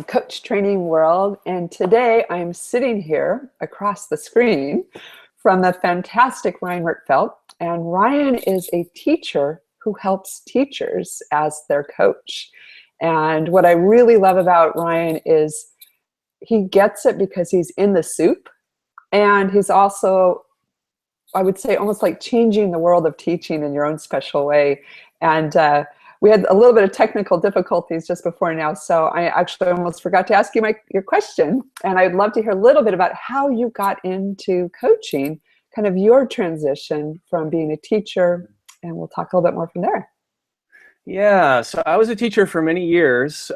coach training world. And today I'm sitting here across the screen from the fantastic Ryan Murtfeldt. And Ryan is a teacher who helps teachers as their coach. And what I really love about Ryan is he gets it because he's in the soup. And he's also, I would say, almost like changing the world of teaching in your own special way. And we had a little bit of technical difficulties just before now, so I actually almost forgot to ask you your question. And I'd love to hear a little bit about how you got into coaching, kind of your transition from being a teacher, and we'll talk a little bit more from there. Yeah, so I was a teacher for many years,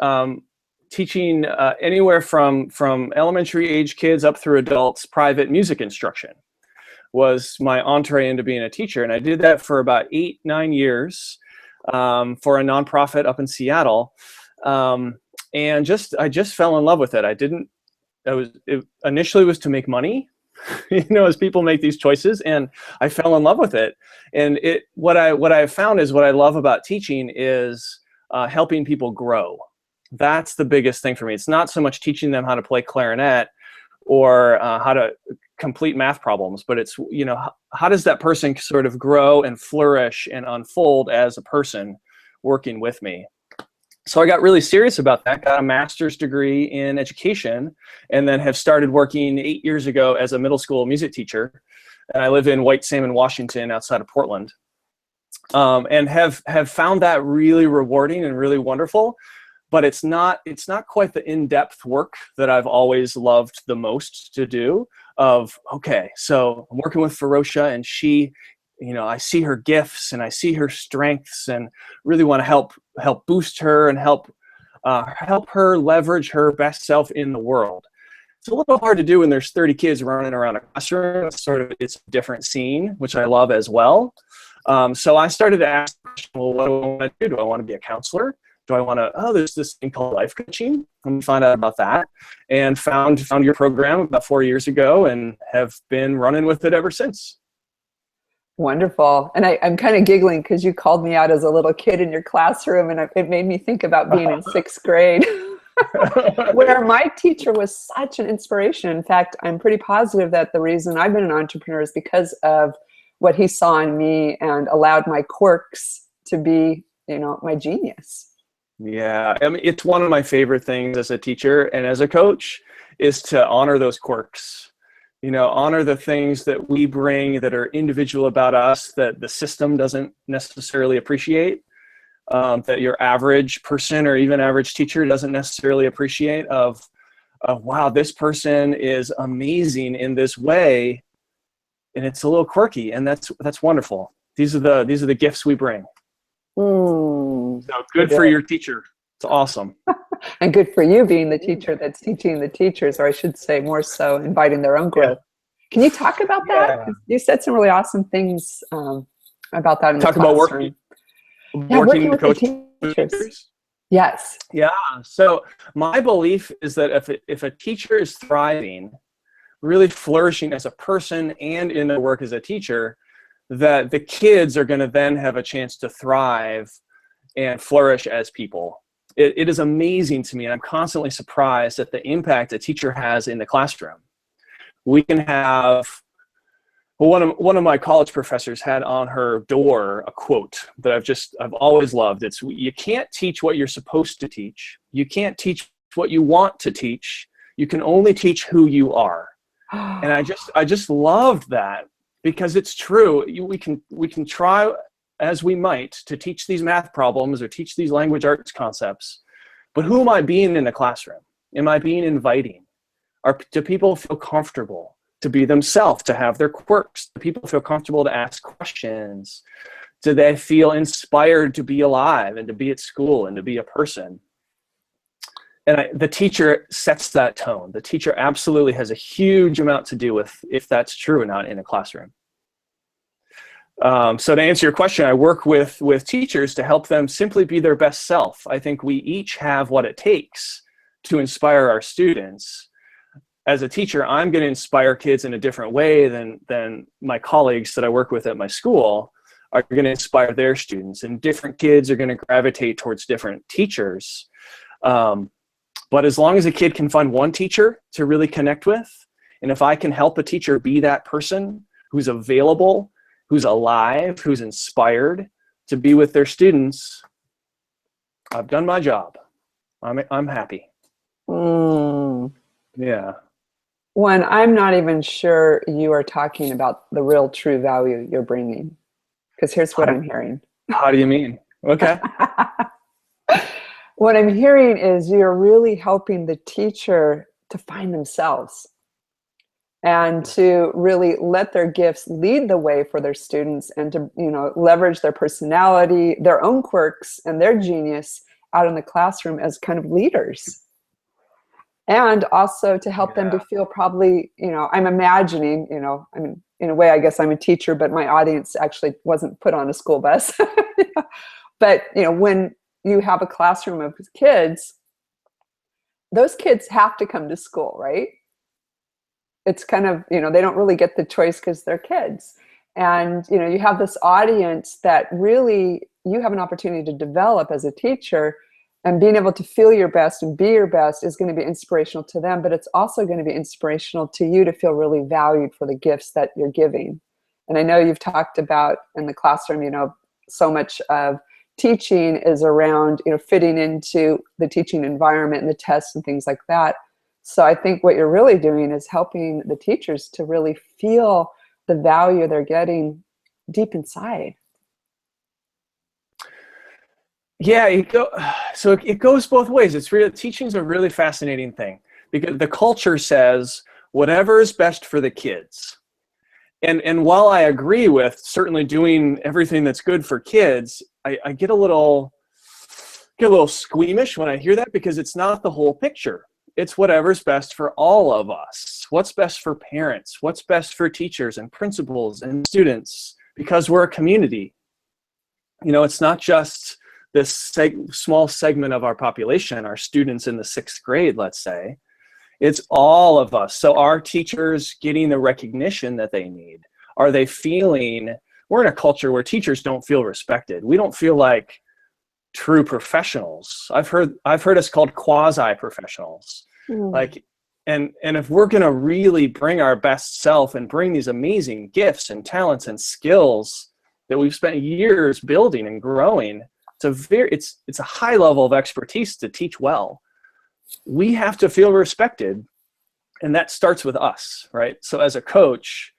teaching anywhere from elementary age kids up through adults. Private music instruction was my entree into being a teacher, and I did that for about 8-9 years. For a nonprofit up in Seattle, and I just fell in love with it. It initially was to make money, as people make these choices, and I fell in love with it. And what I found is what I love about teaching is helping people grow. That's the biggest thing for me. It's not so much teaching them how to play clarinet or how to complete math problems, but it's, how does that person sort of grow and flourish and unfold as a person working with me? So I got really serious about that, got a master's degree in education, and then have started working 8 years ago as a middle school music teacher. And I live in White Salmon, Washington, outside of Portland, and have found that really rewarding and really wonderful. But it's not quite the in-depth work that I've always loved the most to do. Okay, so I'm working with Feroshia, and she, I see her gifts and I see her strengths, and really want to help boost her and help her leverage her best self in the world. It's a little hard to do when there's 30 kids running around a classroom. It's a different scene, which I love as well. So I started to ask, well, what do I want to do? Do I want to be a counselor? Do I want to, there's this thing called life coaching. Let me find out about that. And found your program about 4 years ago and have been running with it ever since. Wonderful. And I'm kind of giggling because you called me out as a little kid in your classroom, and it made me think about being in 6th grade, where my teacher was such an inspiration. In fact, I'm pretty positive that the reason I've been an entrepreneur is because of what he saw in me and allowed my quirks to be, my genius. Yeah, I mean, it's one of my favorite things as a teacher and as a coach is to honor those quirks, honor the things that we bring that are individual about us that the system doesn't necessarily appreciate, that your average person or even average teacher doesn't necessarily appreciate of wow, this person is amazing in this way, and it's a little quirky, and that's wonderful. These are the gifts we bring. So good for your teacher. It's awesome. And good for you being the teacher that's teaching the teachers, or I should say more so inviting their own growth. Yeah. Can you talk about that? Yeah. You said some really awesome things about that in the classroom. Working with the teachers. Yes. Yeah. So my belief is that if a teacher is thriving, really flourishing as a person and in their work as a teacher, that the kids are going to then have a chance to thrive and flourish as people. It is amazing to me, and I'm constantly surprised at the impact a teacher has in the classroom. We can have, well, one of my college professors had on her door a quote that I've always loved. It's, you can't teach what you're supposed to teach. You can't teach what you want to teach. You can only teach who you are. And I just loved that. Because it's true, we can try as we might to teach these math problems or teach these language arts concepts, but who am I being in the classroom? Am I being inviting? Do people feel comfortable to be themselves, to have their quirks? Do people feel comfortable to ask questions? Do they feel inspired to be alive and to be at school and to be a person? And the teacher sets that tone. The teacher absolutely has a huge amount to do with if that's true or not in a classroom. So to answer your question, I work with teachers to help them simply be their best self. I think we each have what it takes to inspire our students. As a teacher, I'm going to inspire kids in a different way than my colleagues that I work with at my school are going to inspire their students. And different kids are going to gravitate towards different teachers. But as long as a kid can find one teacher to really connect with, and if I can help a teacher be that person who's available, who's alive, who's inspired to be with their students, I've done my job. I'm happy. Yeah. When I'm not even sure you are talking about the real true value you're bringing, because here's what I'm hearing. How do you mean? Okay. What I'm hearing is you're really helping the teacher to find themselves and to really let their gifts lead the way for their students, and to, you know, leverage their personality, their own quirks, and their genius out in the classroom as kind of leaders. And also to help them to feel, probably, you know, I'm imagining, you know, I mean, in a way, I guess I'm a teacher, but my audience actually wasn't put on a school bus. But, you know, when you have a classroom of kids, those kids have to come to school, right? It's kind of, you know, they don't really get the choice because they're kids. And, you know, you have this audience that really you have an opportunity to develop as a teacher, and being able to feel your best and be your best is going to be inspirational to them, but it's also going to be inspirational to you to feel really valued for the gifts that you're giving. And I know you've talked about in the classroom, you know, so much of teaching is around, you know, fitting into the teaching environment and the tests and things like that. So I think what you're really doing is helping the teachers to really feel the value they're getting deep inside. Yeah, so it goes both ways. It's really, teaching's a really fascinating thing, because the culture says whatever is best for the kids. And while I agree with certainly doing everything that's good for kids, I get a little squeamish when I hear that, because it's not the whole picture. It's whatever's best for all of us. What's best for parents? What's best for teachers and principals and students? Because we're a community. You know, it's not just this small segment of our population, our students in the 6th grade, let's say. It's all of us. So are teachers getting the recognition that they need? Are they feeling, we're in a culture where teachers don't feel respected. We don't feel like true professionals. I've heard us called quasi-professionals. Like, and if we're going to really bring our best self and bring these amazing gifts and talents and skills that we've spent years building and growing, it's a high level of expertise to teach well. We have to feel respected, and that starts with us, right? So as a coach,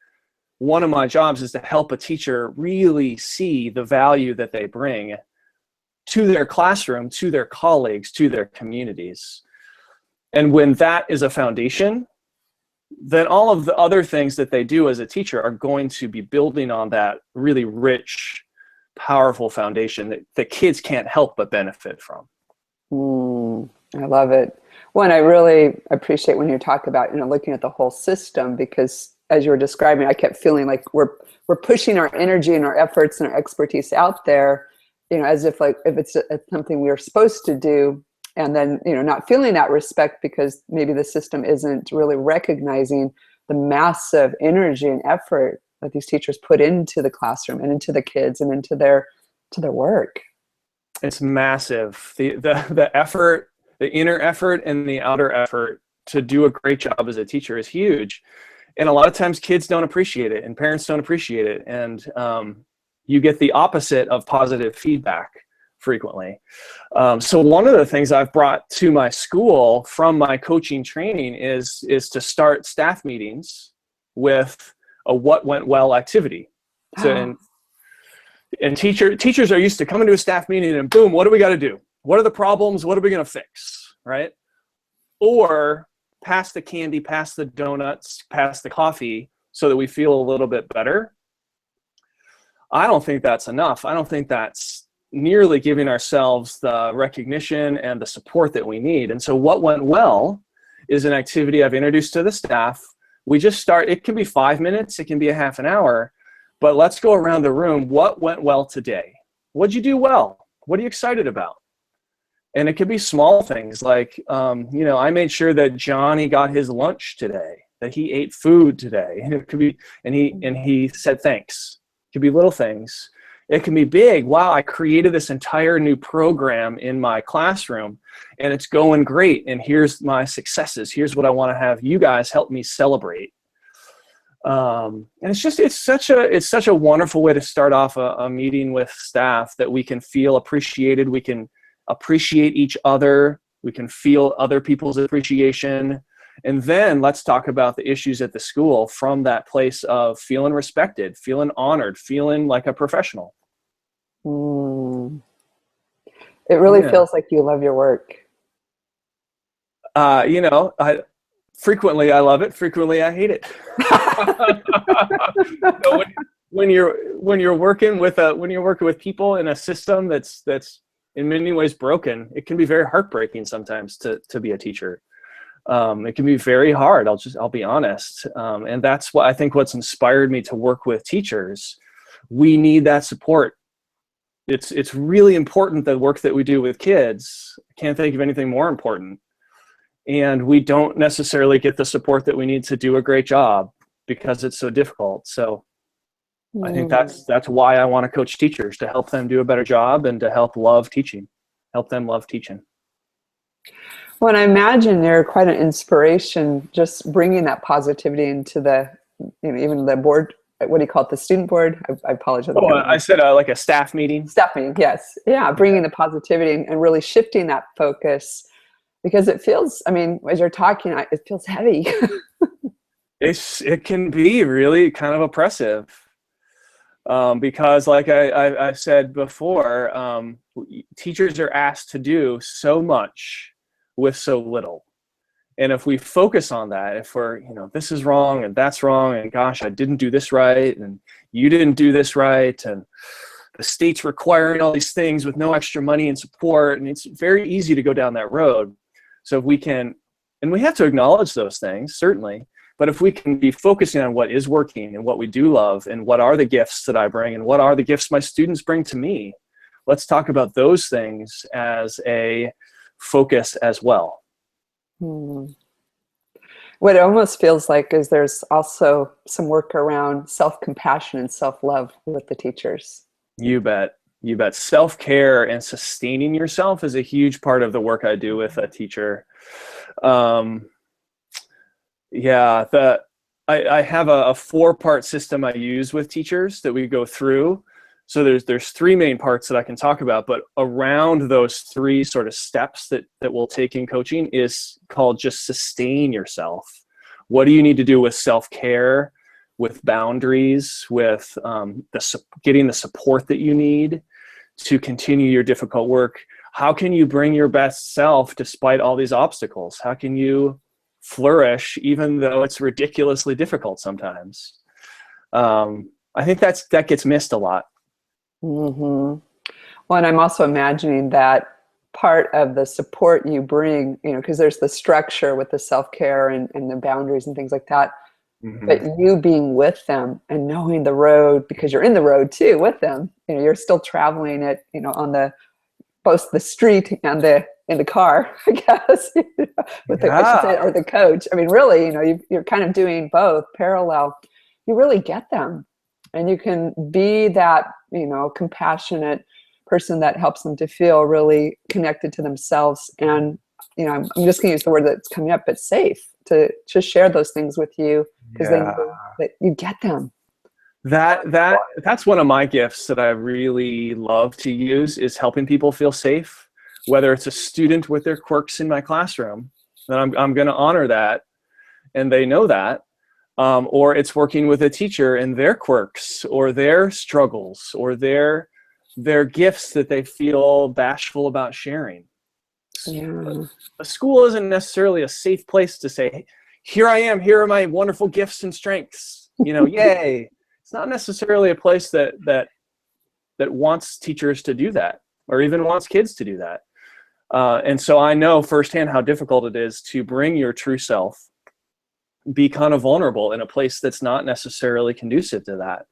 one of my jobs is to help a teacher really see the value that they bring to their classroom, to their colleagues, to their communities. And when that is a foundation, then all of the other things that they do as a teacher are going to be building on that really rich, powerful foundation that the kids can't help but benefit from. I love it. One, I really appreciate when you talk about, you know, looking at the whole system, because as you were describing, I kept feeling like we're pushing our energy and our efforts and our expertise out there, you know, as if it's something we are supposed to do, and then, you know, not feeling that respect because maybe the system isn't really recognizing the massive energy and effort that these teachers put into the classroom and into the kids and into their work. It's massive. The effort, the inner effort and the outer effort to do a great job as a teacher is huge. And a lot of times kids don't appreciate it and parents don't appreciate it. And you get the opposite of positive feedback frequently. So one of the things I've brought to my school from my coaching training is to start staff meetings with a what went well activity. So, and teachers are used to coming to a staff meeting and boom, what do we got to do? What are the problems? What are we going to fix? Right? Or pass the candy, pass the donuts, pass the coffee so that we feel a little bit better. I don't think that's enough. I don't think that's nearly giving ourselves the recognition and the support that we need. And so what went well is an activity I've introduced to the staff. We just start, it can be 5 minutes, it can be a half an hour, but let's go around the room. What went well today? What'd you do well? What are you excited about? And it could be small things like, you know, I made sure that Johnny got his lunch today, that he ate food today. And it could be, and he said thanks. It could be little things. It can be big. Wow, I created this entire new program in my classroom and it's going great. And here's my successes. Here's what I want to have you guys help me celebrate. And it's such a wonderful way to start off a meeting with staff, that we can feel appreciated. We can appreciate each other. We can feel other people's appreciation. And then let's talk about the issues at the school from that place of feeling respected, feeling honored, feeling like a professional. It really feels like you love your work. Frequently I love it. Frequently I hate it. So when you're working with people in a system that's in many ways broken, it can be very heartbreaking sometimes to be a teacher. It can be very hard. I'll be honest. And that's what I think what's inspired me to work with teachers. We need that support. It's really important, the work that we do with kids. I can't think of anything more important. And we don't necessarily get the support that we need to do a great job because it's so difficult. So I think that's why I want to coach teachers, to help them do a better job and to help them love teaching. Well, and I imagine you're quite an inspiration, just bringing that positivity into the, even the board. What do you call it? The student board? I apologize. Oh, I said like a staff meeting. Staff meeting, yes. Yeah, bringing the positivity and really shifting that focus, because it feels, as you're talking, it feels heavy. It can be really kind of oppressive. Because like I said before, teachers are asked to do so much with so little. And if we focus on that, if we're, this is wrong and that's wrong, and gosh, I didn't do this right, and you didn't do this right, and the state's requiring all these things with no extra money and support, and it's very easy to go down that road. So if we can, and we have to acknowledge those things, certainly, but if we can be focusing on what is working and what we do love and what are the gifts that I bring and what are the gifts my students bring to me, let's talk about those things as a focus as well. What it almost feels like is there's also some work around self-compassion and self-love with the teachers. You bet. Self-care and sustaining yourself is a huge part of the work I do with a teacher. I have a 4-part system I use with teachers that we go through. So there's 3 main parts that I can talk about, but around those 3 sort of steps that we'll take in coaching is called just sustain yourself. What do you need to do with self-care, with boundaries, with getting the support that you need to continue your difficult work? How can you bring your best self despite all these obstacles? How can you flourish even though it's ridiculously difficult sometimes? I think that gets missed a lot. Well, and I'm also imagining that part of the support you bring, because there's the structure with the self-care and the boundaries and things like that. But you being with them and knowing the road, because you're in the road too with them, you're still traveling it, on both the street and in the car, I guess, with I should say, or the coach. Really, you're kind of doing both parallel. You really get them, and you can be that, compassionate person that helps them to feel really connected to themselves. And, I'm just going to use the word that's coming up, but safe to just share those things with you, because they know that you get them. That's one of my gifts that I really love to use, is helping people feel safe, whether it's a student with their quirks in my classroom, then I'm going to honor that, and they know that, or it's working with a teacher and their quirks or their struggles or their gifts that they feel bashful about sharing. A school isn't necessarily a safe place to say, here I am, here are my wonderful gifts and strengths, yay. It's not necessarily a place that wants teachers to do that, or even wants kids to do that. And so I know firsthand how difficult it is to bring your true self, be kind of vulnerable in a place that's not necessarily conducive to that.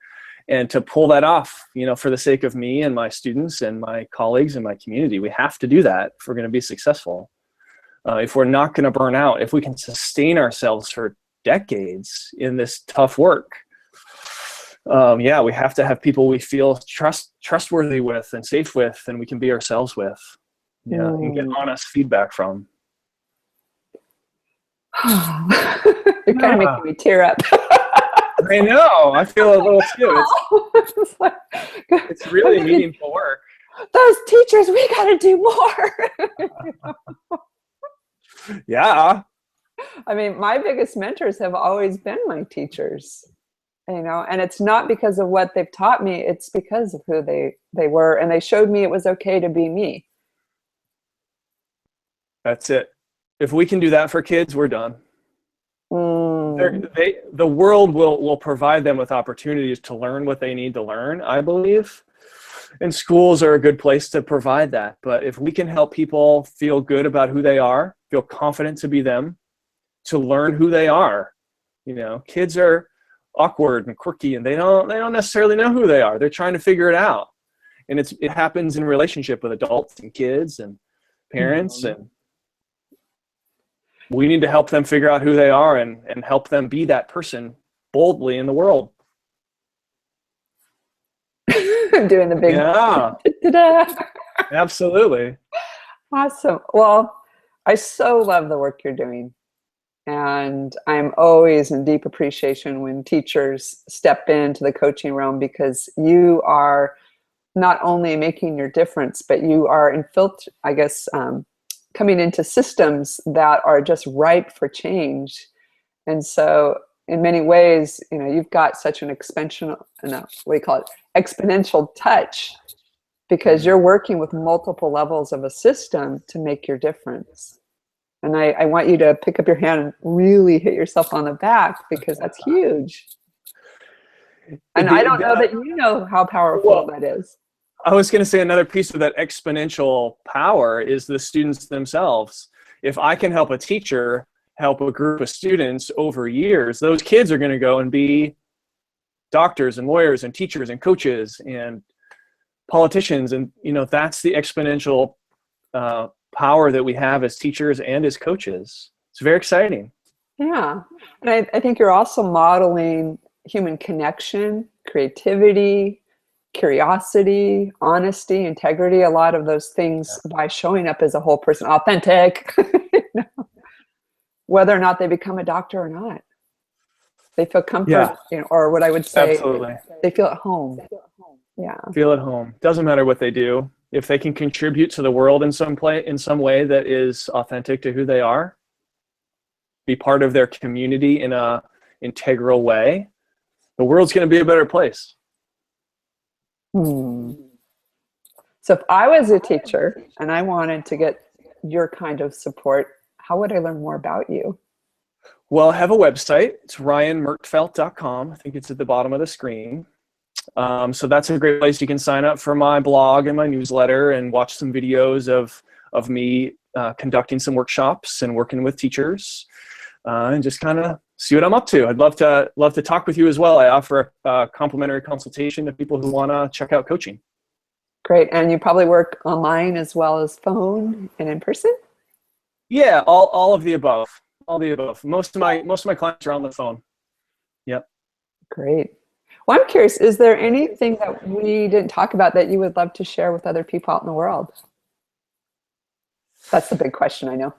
And to pull that off, for the sake of me and my students and my colleagues and my community, we have to do that if we're going to be successful. If we're not going to burn out, if we can sustain ourselves for decades in this tough work, Yeah, we have to have people we feel trustworthy with and safe with, and we can be ourselves with. Yeah, and get honest feedback from. You're kind of making me tear up. I know. I feel a little too. It's really meaningful work. Those teachers, we got to do more. Yeah. I mean, my biggest mentors have always been my teachers, and it's not because of what they've taught me. It's because of who they were, and they showed me it was okay to be me. That's it. If we can do that for kids, we're done. The world will provide them with opportunities to learn what they need to learn, I believe. And schools are a good place to provide that. But if we can help people feel good about who they are, feel confident to be them, to learn who they are. Kids are awkward and quirky, and they don't necessarily know who they are. They're trying to figure it out. And it happens in relationship with adults and kids and parents, and we need to help them figure out who they are and help them be that person boldly in the world. I'm doing the big ta-da. Absolutely. Awesome. Well, I so love the work you're doing. And I'm always in deep appreciation when teachers step into the coaching realm, because you are not only making your difference, but you are coming into systems that are just ripe for change. And so in many ways, you've got such an exponential touch, because you're working with multiple levels of a system to make your difference. And I want you to pick up your hand and really hit yourself on the back, because that's huge. And I don't know that you know how powerful that is. I was going to say another piece of that exponential power is the students themselves. If I can help a teacher help a group of students over years, those kids are going to go and be doctors and lawyers and teachers and coaches and politicians. And, that's the exponential power that we have as teachers and as coaches. It's very exciting. Yeah. And I think you're also modeling human connection, creativity, curiosity, honesty, integrity, a lot of those things by showing up as a whole person, authentic, whether or not they become a doctor or not. They feel comfort, or what I would say, absolutely, they feel at home. Yeah. Feel at home. Doesn't matter what they do. If they can contribute to the world in some way that is authentic to who they are, be part of their community in a integral way, the world's going to be a better place. So if I was a teacher and I wanted to get your kind of support, how would I learn more about you? Well, I have a website. It's ryanmurtfeldt.com. I think it's at the bottom of the screen. So that's a great place. You can sign up for my blog and my newsletter and watch some videos of me conducting some workshops and working with teachers, and just kind of see what I'm up to. I'd love to talk with you as well. I offer a complimentary consultation to people who want to check out coaching. Great. And you probably work online as well as phone and in person? Yeah, all of the above. All the above. Most of my clients are on the phone. Yep. Great. Well, I'm curious, is there anything that we didn't talk about that you would love to share with other people out in the world? That's the big question, I know.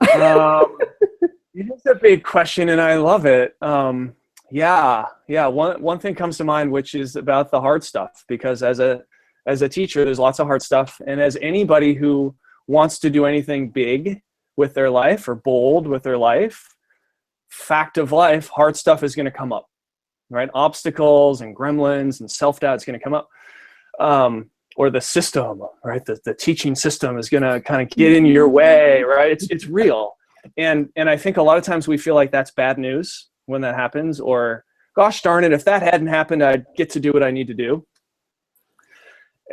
It is a big question, and I love it. Yeah. One thing comes to mind, which is about the hard stuff, because as a teacher, there's lots of hard stuff. And as anybody who wants to do anything big with their life or bold with their life, fact of life, hard stuff is going to come up. Right? Obstacles and gremlins and self-doubt is going to come up. Or the system, right? The teaching system is going to kind of get in your way, right? It's real. And I think a lot of times we feel like that's bad news when that happens, or gosh darn it, if that hadn't happened, I'd get to do what I need to do.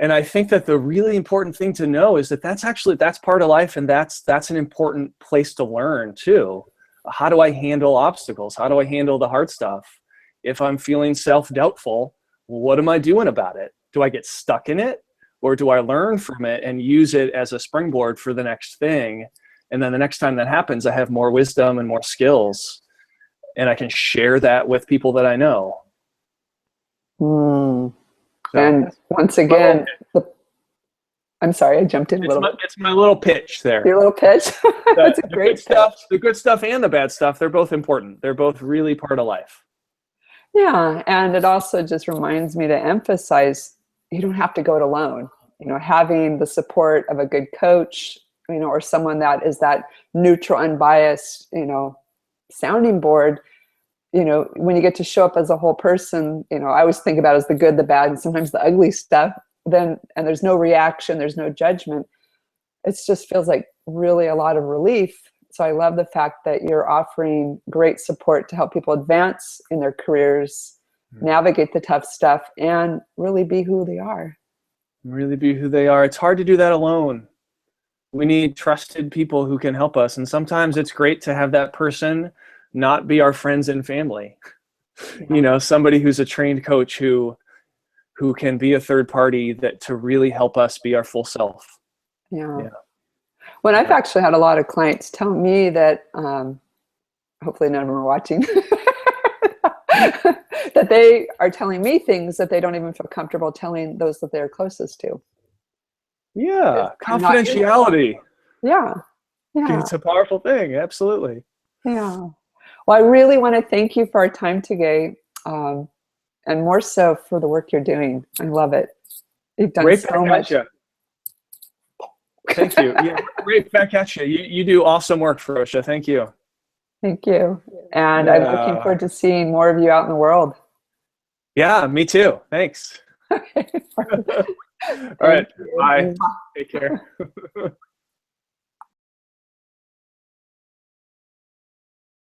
And I think that the really important thing to know is that that's part of life, and that's an important place to learn too. How do I handle obstacles? How do I handle the hard stuff? If I'm feeling self-doubtful, what am I doing about it? Do I get stuck in it, or do I learn from it and use it as a springboard for the next thing? And then the next time that happens, I have more wisdom and more skills, and I can share that with people that I know. Mm. So, And once again, I'm sorry, I jumped in a little bit. It's my little pitch there. Your little pitch. That's a great stuff. The good stuff and the bad stuff, they're both important. They're both really part of life. Yeah, and it also just reminds me to emphasize you don't have to go it alone. You know, having the support of a good coach, you know, or someone that is that neutral, unbiased, you know, sounding board. You know, when you get to show up as a whole person, you know, I always think about it as the good, the bad, and sometimes the ugly stuff. Then, and there's no reaction, there's no judgment. It just feels like really a lot of relief. So I love the fact that you're offering great support to help people advance in their careers, navigate the tough stuff, and really be who they are. Really be who they are. It's hard to do that alone. We need trusted people who can help us. And sometimes it's great to have that person not be our friends and family. Yeah. You know, somebody who's a trained coach who can be a third party that to really help us be our full self. Yeah. Well, I've actually had a lot of clients tell me that, hopefully none of them are watching, that they are telling me things that they don't even feel comfortable telling those that they're closest to. Yeah, confidentiality. Yeah. It's a powerful thing, absolutely. Yeah. Well, I really want to thank you for our time today, and more so for the work you're doing. I love it. You've done so much. Thank you. Yeah, right back at you. You do awesome work, Feroshia. Thank you. Thank you. And I'm looking forward to seeing more of you out in the world. Yeah, me too. Thanks. Okay. All right. Bye. Take care.